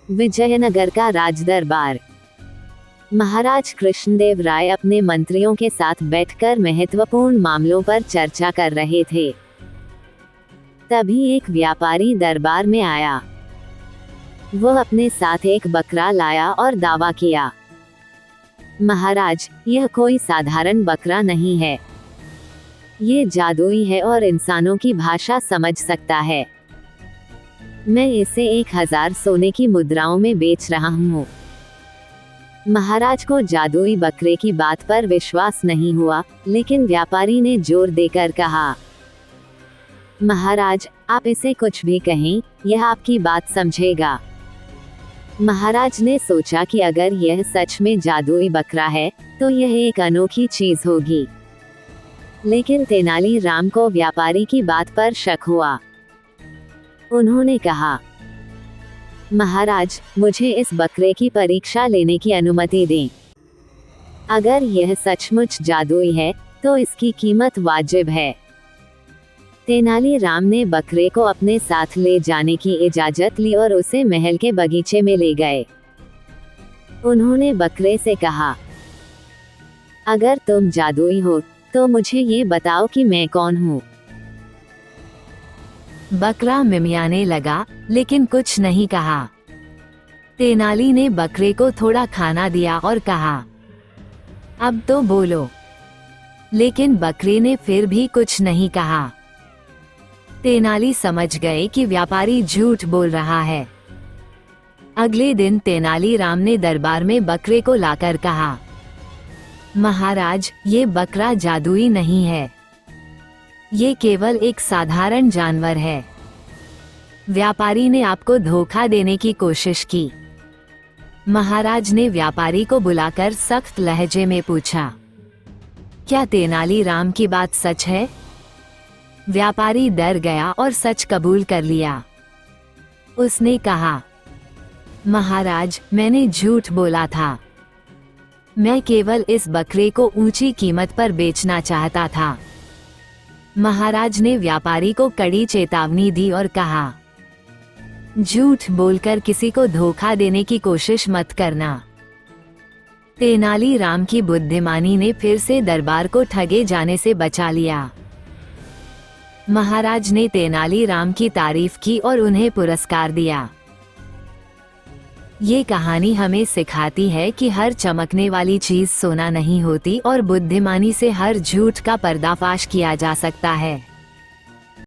विजयनगर का राजदरबार। महाराज कृष्णदेव राय अपने मंत्रियों के साथ बैठकर महत्वपूर्ण मामलों पर चर्चा कर रहे थे। तभी एक व्यापारी दरबार में आया। वह अपने साथ एक बकरा लाया और दावा किया, महाराज, यह कोई साधारण बकरा नहीं है। ये जादुई है और इंसानों की भाषा समझ सकता है। मैं इसे 1000 सोने की मुद्राओं में बेच रहा हूँ। महाराज को जादुई बकरे की बात पर विश्वास नहीं हुआ, लेकिन व्यापारी ने जोर देकर कहा, महाराज, आप इसे कुछ भी कहें, यह आपकी बात समझेगा। महाराज ने सोचा कि अगर यह सच में जादुई बकरा है, तो यह एक अनोखी चीज होगी। लेकिन तेनालीराम को व्यापारी की बात पर शक हुआ। उन्होंने कहा, महाराज, मुझे इस बकरे की परीक्षा लेने की अनुमति दें। अगर यह सचमुच जादुई है, तो इसकी कीमत वाजिब है। तेनालीराम ने बकरे को अपने साथ ले जाने की इजाजत ली और उसे महल के बगीचे में ले गए। उन्होंने बकरे से कहा, अगर तुम जादुई हो, तो मुझे ये बताओ कि मैं कौन हूँ। बकरा मिमियाने लगा, लेकिन कुछ नहीं कहा। तेनाली ने बकरे को थोड़ा खाना दिया और कहा, अब तो बोलो। लेकिन बकरे ने फिर भी कुछ नहीं कहा। तेनाली समझ गए कि व्यापारी झूठ बोल रहा है। अगले दिन तेनालीराम ने दरबार में बकरे को लाकर कहा, महाराज, ये बकरा जादुई नहीं है। ये केवल एक साधारण जानवर है। व्यापारी ने आपको धोखा देने की कोशिश की। महाराज ने व्यापारी को बुलाकर सख्त लहजे में पूछा, क्या तेनालीराम की बात सच है? व्यापारी डर गया और सच कबूल कर लिया। उसने कहा, महाराज, मैंने झूठ बोला था। मैं केवल इस बकरे को ऊंची कीमत पर बेचना चाहता था। महाराज ने व्यापारी को कड़ी चेतावनी दी और कहा, झूठ बोलकर किसी को धोखा देने की कोशिश मत करना। तेनालीराम की बुद्धिमानी ने फिर से दरबार को ठगे जाने से बचा लिया। महाराज ने तेनालीराम की तारीफ की और उन्हें पुरस्कार दिया। ये कहानी हमें सिखाती है कि हर चमकने वाली चीज सोना नहीं होती और बुद्धिमानी से हर झूठ का पर्दाफाश किया जा सकता है।